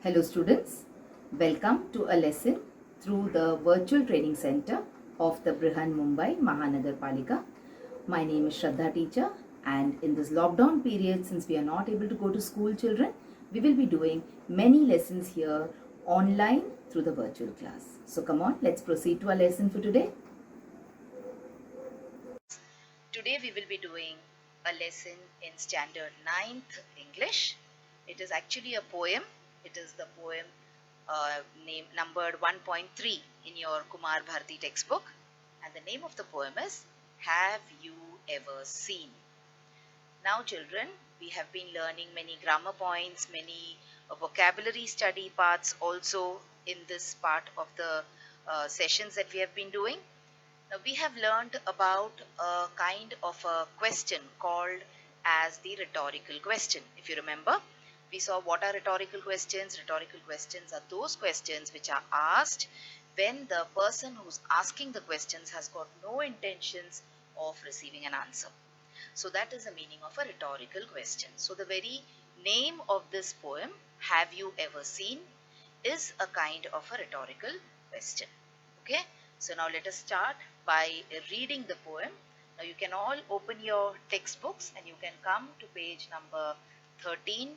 Hello students, welcome to a lesson through the virtual training center of the Brihan Mumbai Mahanagar Palika. My name is Shraddha teacher, and in this lockdown period, since we are not able to go to school children, we will be doing many lessons here online through the virtual class. So come on, let's proceed to our lesson for today. Today we will be doing a lesson in Standard 9th English. It is actually a poem. It is the poem name numbered 1.3 in your Kumar Bharati textbook, and the name of the poem is Have You Ever Seen? Now children, we have been learning many grammar points, many vocabulary study parts also in this part of the sessions that we have been doing. Now we have learned about a kind of a question called as the rhetorical question. If you remember, we saw what are rhetorical questions. Rhetorical questions are those questions which are asked when the person who's asking the questions has got no intentions of receiving an answer. So that is the meaning of a rhetorical question. So the very name of this poem, Have You Ever Seen, is a kind of a rhetorical question. Okay, so now let us start by reading the poem. Now you can all open your textbooks and you can come to page number 13.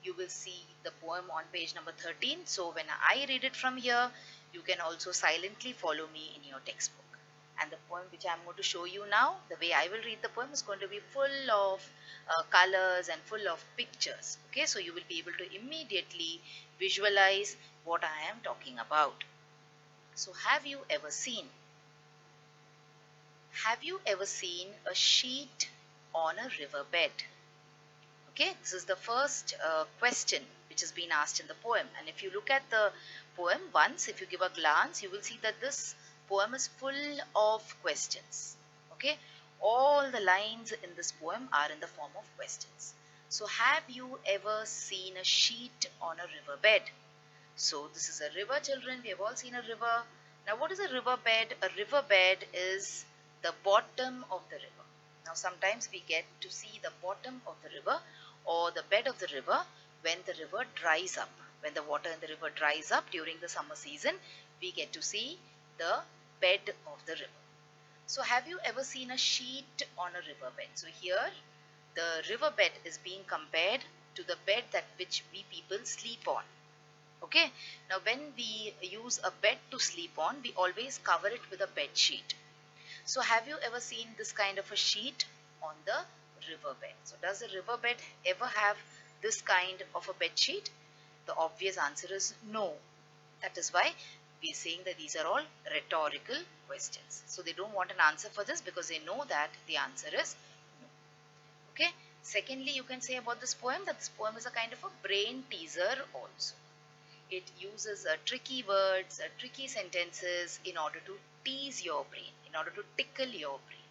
You will see the poem on page number 13. So when I read it from here, you can also silently follow me in your textbook. And the poem which I am going to show you now, the way I will read the poem is going to be full of colors and full of pictures. Okay, so you will be able to immediately visualize what I am talking about. So have you ever seen? Have you ever seen a sheet on a riverbed? Okay, this is the first question which has been asked in the poem. And if you look at the poem once, if you give a glance, you will see that this poem is full of questions. Okay, all the lines in this poem are in the form of questions. So have you ever seen a sheet on a riverbed? So this is a river, children. We have all seen a river. Now what is a riverbed? A riverbed is the bottom of the river. Now sometimes we get to see the bottom of the river or the bed of the river when the river dries up. When the water in the river dries up during the summer season, we get to see the bed of the river. So have you ever seen a sheet on a riverbed? So here the riverbed is being compared to the bed that which we people sleep on. Okay, now when we use a bed to sleep on, we always cover it with a bed sheet. So have you ever seen this kind of a sheet on the riverbed? So does the riverbed ever have this kind of a bed sheet? The obvious answer is no. That is why we are saying that these are all rhetorical questions. So they don't want an answer for this because they know that the answer is no. Okay. Secondly, you can say about this poem that this poem is a kind of a brain teaser also. It uses tricky words, tricky sentences in order to tease your brain, in order to tickle your brain.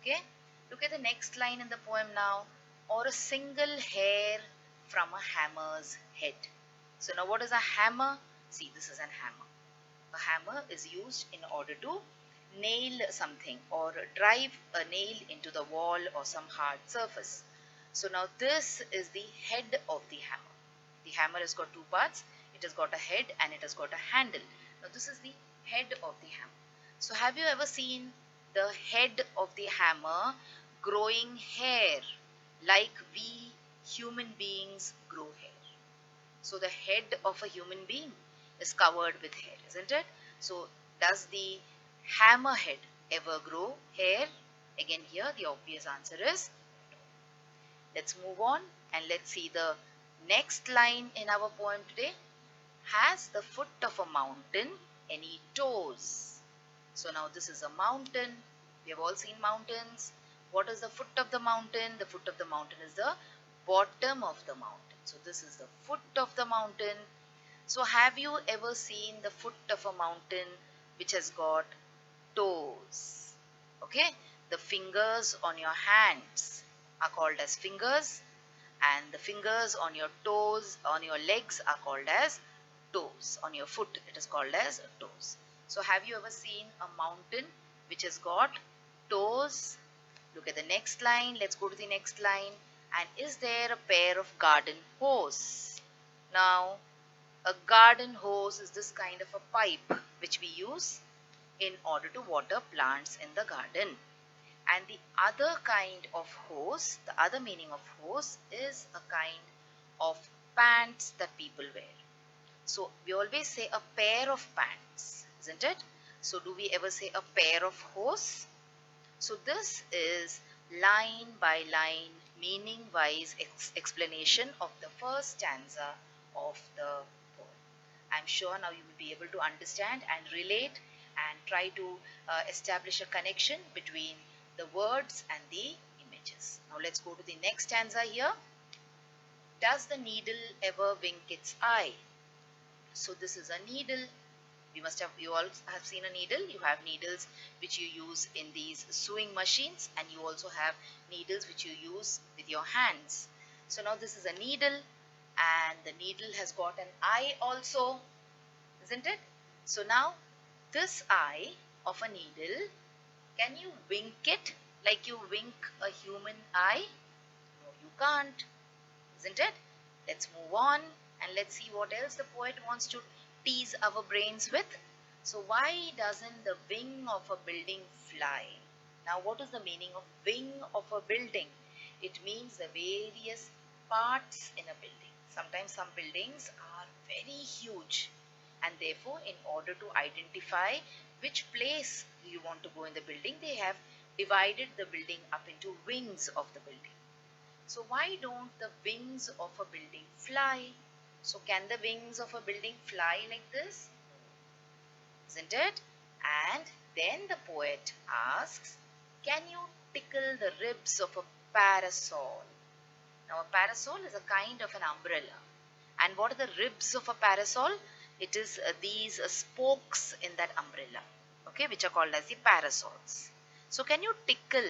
Okay, look at the next line in the poem now. Or a single hair from a hammer's head. So now what is a hammer? See, this is an hammer. A hammer is used in order to nail something or drive a nail into the wall or some hard surface. So now this is the head of the hammer. The hammer has got two parts. It has got a head and it has got a handle. Now this is the head of the hammer. So have you ever seen the head of the hammer growing hair like we human beings grow hair? So the head of a human being is covered with hair, isn't it? So does the hammer head ever grow hair? Again here the obvious answer is no. Let's move on and let's see the next line in our poem today. Has the foot of a mountain any toes? So now this is a mountain. We have all seen mountains. What is the foot of the mountain? The foot of the mountain is the bottom of the mountain. So this is the foot of the mountain. So have you ever seen the foot of a mountain which has got toes? Okay, the fingers on your hands are called as fingers, and the fingers on your toes, on your legs are called as toes. On your foot it is called as toes. So have you ever seen a mountain which has got toes? Look at the next line. Let's go to the next line. And is there a pair of garden hose? Now A garden hose is this kind of a pipe which we use in order to water plants in the garden. And the other kind of hose, the other meaning of hose is a kind of pants that people wear. So we always say a pair of pants, isn't it? So do we ever say a pair of hose? So this is line by line, meaning wise explanation of the first stanza of the poem. I'm sure now you will be able to understand and relate and try to establish a connection between the words and the images. Now let's go to the next stanza here. Does the needle ever wink its eye? So this is a needle. You all have seen a needle. You have needles which you use in these sewing machines, and you also have needles which you use with your hands. So now this is a needle, and the needle has got an eye also, isn't it? So now this eye of a needle, can you wink it like you wink a human eye? No, you can't, isn't it? Let's move on and let's see what else the poet wants to tease our brains with. So why doesn't the wing of a building fly? Now what is the meaning of wing of a building? It means the various parts in a building. Sometimes some buildings are very huge, and therefore in order to identify which place you want to go in the building, they have divided the building up into wings of the building. So why don't the wings of a building fly? So can the wings of a building fly like this? Isn't it? And then the poet asks, can you tickle the ribs of a parasol? Now a parasol is a kind of an umbrella. And what are the ribs of a parasol? It is these spokes in that umbrella, okay, which are called as the parasols. So can you tickle?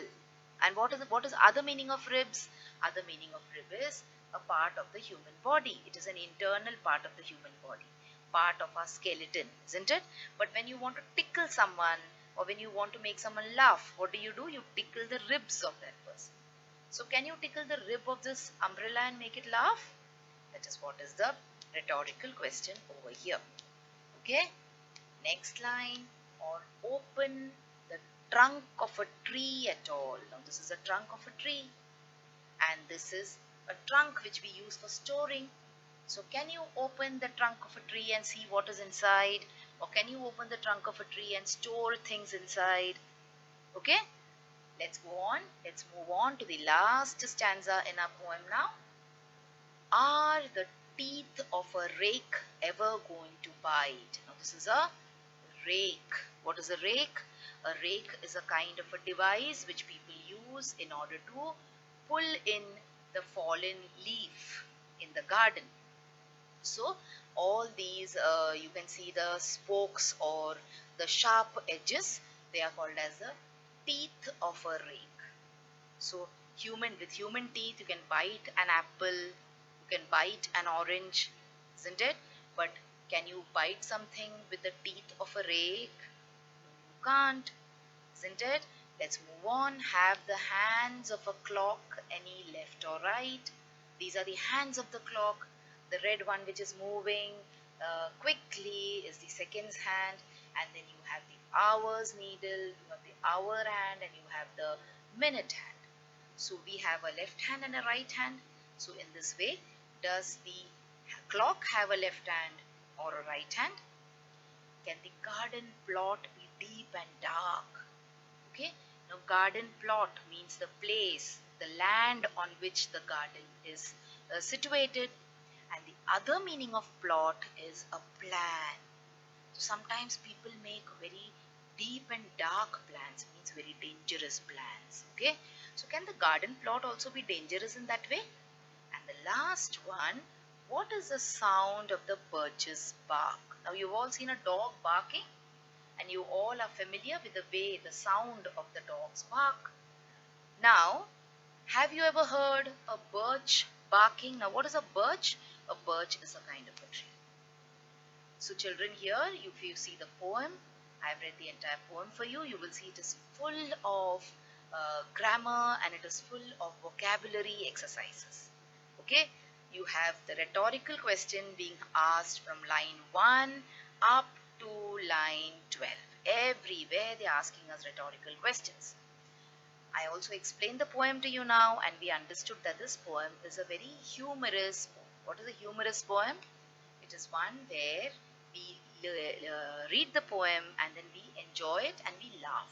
And what is other meaning of ribs? Other meaning of rib is a part of the human body. It is an internal part of the human body, part of our skeleton, isn't it? But when you want to tickle someone, or when you want to make someone laugh, what do? You tickle the ribs of that person. So can you tickle the rib of this umbrella and make it laugh? That is what is the rhetorical question over here. Okay, next line. Or open the trunk of a tree at all. Now this is a trunk of a tree, and this is a trunk which we use for storing. So can you open the trunk of a tree and see what is inside? Or can you open the trunk of a tree and store things inside? Okay, let's go on. Let's move on to the last stanza in our poem now. Are the teeth of a rake ever going to bite? Now this is a rake. What is a rake? A rake is a kind of a device which people use in order to pull in the fallen leaf in the garden. So all these you can see the spokes or the sharp edges, they are called as the teeth of a rake. So with human teeth you can bite an apple, you can bite an orange, isn't it? But can you bite something with the teeth of a rake? You can't, isn't it? Let's move on. Have the hands of a clock any left or right? These are the hands of the clock. The red one which is moving quickly is the seconds hand, and then you have the hours needle, you have the hour hand, and you have the minute hand. So we have a left hand and a right hand. So in this way, does the clock have a left hand or a right hand? Can the garden plot be deep and dark? Okay, now garden plot means the place, the land on which the garden is situated. And the other meaning of plot is a plan. So sometimes people make very deep and dark plans, means very dangerous plans. Okay, so can the garden plot also be dangerous in that way? And the last one, what is the sound of the birch's bark? Now you've all seen a dog barking, and you all are familiar with the sound of the dog's bark. Now, have you ever heard a birch barking? Now what is a birch? A birch is a kind of a tree. So children, here if you see the poem, I have read the entire poem for you. You will see it is full of grammar, and it is full of vocabulary exercises. Okay, you have the rhetorical question being asked from line 1 up to line 12. Everywhere they are asking us rhetorical questions. I also explained the poem to you now, and we understood that this poem is a very humorous poem. What is a humorous poem? It is one where we read the poem and then we enjoy it and we laugh.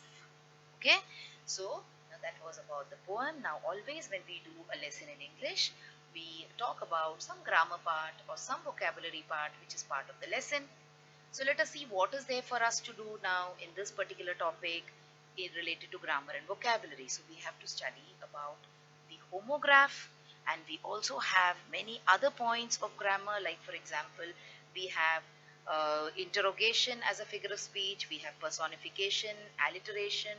Okay, so now that was about the poem. Now always when we do a lesson in English, we talk about some grammar part or some vocabulary part which is part of the lesson. So let us see what is there for us to do now in this particular topic related to grammar and vocabulary. So we have to study about the homograph, and we also have many other points of grammar, like for example we have interrogation as a figure of speech, we have personification, alliteration,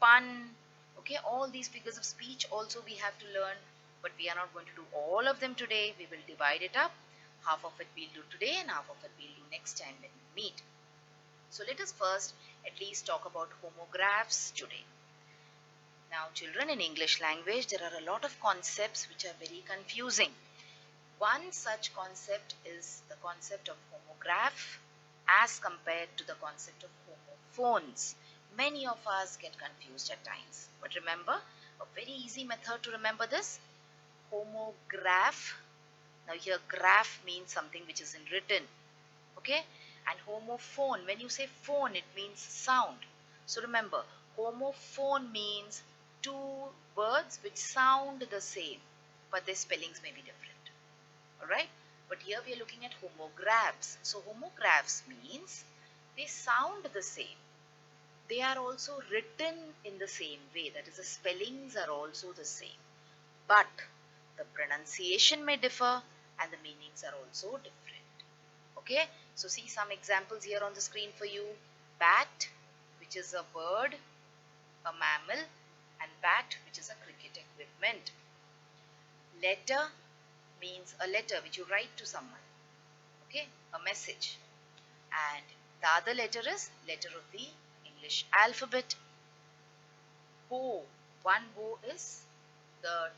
pun. Okay, all these figures of speech also we have to learn, but we are not going to do all of them today. We will divide it up. Half of it we'll do today and half of it we'll do next time when we meet. So let us first at least talk about homographs today. Now children, in English language there are a lot of concepts which are very confusing. One such concept is the concept of homograph as compared to the concept of homophones. Many of us get confused at times, but remember, a very easy method to remember this: homograph. Now here graph means something which is in written, okay, and homophone, when you say phone, it means sound. So remember, homophone means two words which sound the same but their spellings may be different. Alright, but here we are looking at homographs. So homographs means they sound the same, they are also written in the same way, that is the spellings are also the same, but the pronunciation may differ and the meanings are also different. Okay, so see some examples here on the screen for you. Bat, which is a bird, a mammal, and bat, which is a cricket equipment. Letter means a letter which you write to someone, okay, a message, and the other letter is letter of the English alphabet. Bow, one bow is the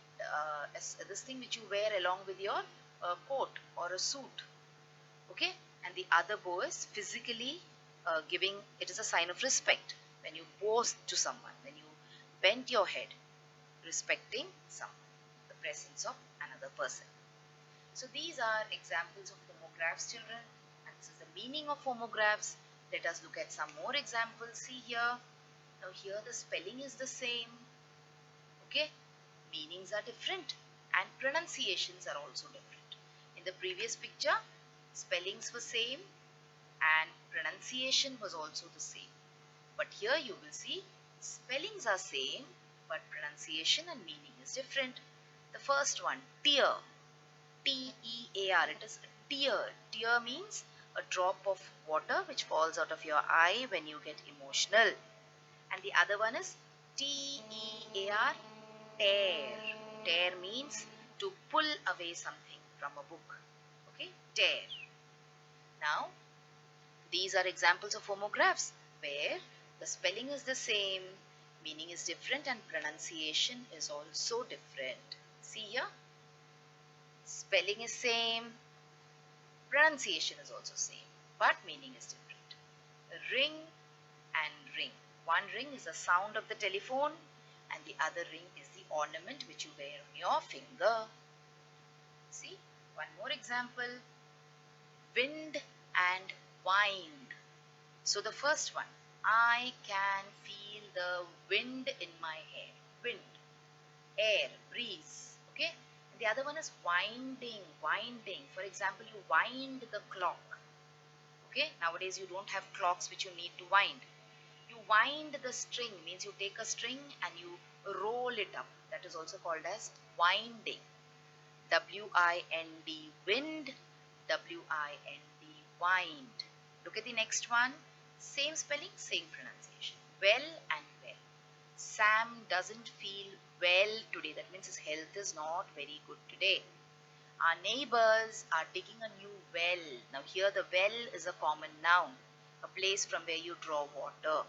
this thing which you wear along with your coat or a suit, okay, and the other bow is physically giving, it is a sign of respect when you bow to someone, when you bend your head respecting someone, the presence of another person. So these are examples of homographs, children, and this is the meaning of homographs. Let us look at some more examples. See here, now here the spelling is the same, okay, meanings are different and pronunciations are also different. In the previous picture, spellings were same and pronunciation was also the same, but here you will see spellings are same but pronunciation and meaning is different. The first one, tear, T-E-A-R, it is a tear. Tear means a drop of water which falls out of your eye when you get emotional. And the other one is T-E-A-R, tear. Tear means to pull away something from a book. Okay, tear. Now, these are examples of homographs where the spelling is the same, meaning is different, and pronunciation is also different. See here, spelling is same, pronunciation is also same, but meaning is different. Ring and ring. One ring is the sound of the telephone and the other ring is the ornament which you wear on your finger. See, one more example, wind and wind. So the first one, I can feel the wind in my hair. Wind, air, breeze. Okay. And the other one is winding. Winding. For example, you wind the clock. Okay. Nowadays you don't have clocks which you need to wind. You wind the string, means you take a string and you roll it up. That is also called as winding. W-I-N-D, wind. W-I-N-D, wind. Look at the next one. Same spelling, same pronunciation. Well and well. Sam doesn't feel well today. That means his health is not very good today. Our neighbors are digging a new well. Now here the well is a common noun, a place from where you draw water.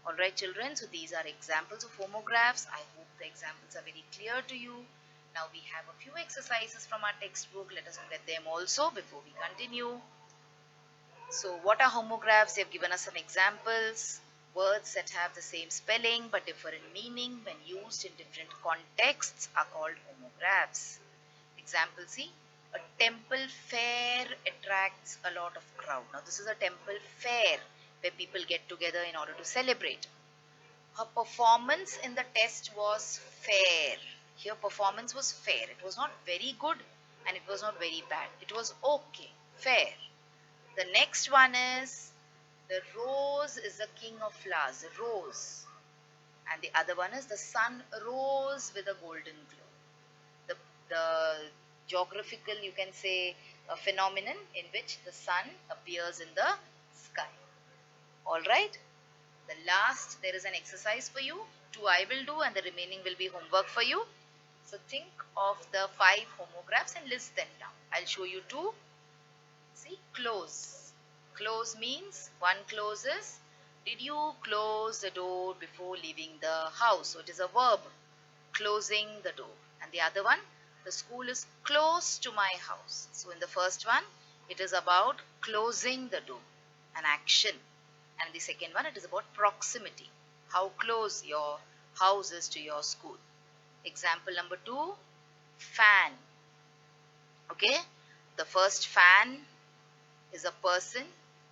Alright children, so these are examples of homographs. I hope the examples are very clear to you. Now we have a few exercises from our textbook. Let us look at them also before we continue. So what are homographs? They have given us some examples. Words that have the same spelling but differ in meaning when used in different contexts are called homographs. Example C, a temple fair attracts a lot of crowd. Now this is a temple fair where people get together in order to celebrate. Her performance in the test was fair. Here performance was fair. It was not very good and it was not very bad. It was okay, fair. The next one is the rose is the king of flowers, the rose. And the other one is the sun rose with a golden glow. The geographical, you can say, a phenomenon in which the sun appears in the sky. Alright. The last, there is an exercise for you. 2 I will do and the remaining will be homework for you. So think of the 5 homographs and list them down. I'll show you 2. See, close. Close means one closes. Did you close the door before leaving the house? So it is a verb, closing the door. And the other one, the school is close to my house. So in the first one, it is about closing the door, an action. And the second one, it is about proximity, how close your house is to your school. Example number 2, fan. Okay, the first fan is a person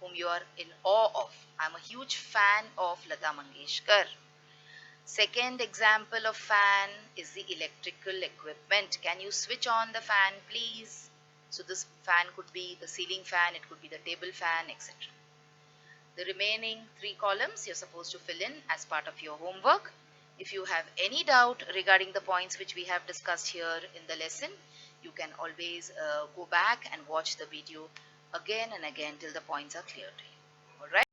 whom you are in awe of. I'm a huge fan of Lata Mangeshkar. Second example of fan is the electrical equipment. Can you switch on the fan, please? So this fan could be the ceiling fan, it could be the table fan, etc. The remaining 3 columns you're supposed to fill in as part of your homework. If you have any doubt regarding the points which we have discussed here in the lesson, you can always go back and watch the video again and again till the points are clear to you. Alright.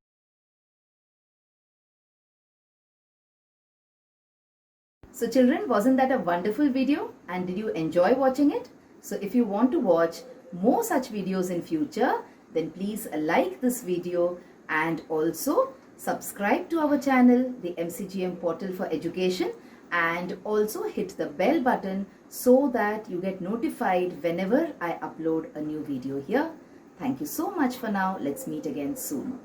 So children, wasn't that a wonderful video? And did you enjoy watching it? So if you want to watch more such videos in future, then please like this video and also subscribe to our channel, the MCGM Portal for Education, and also hit the bell button so that you get notified whenever I upload a new video here. Thank you so much for now. Let's meet again soon.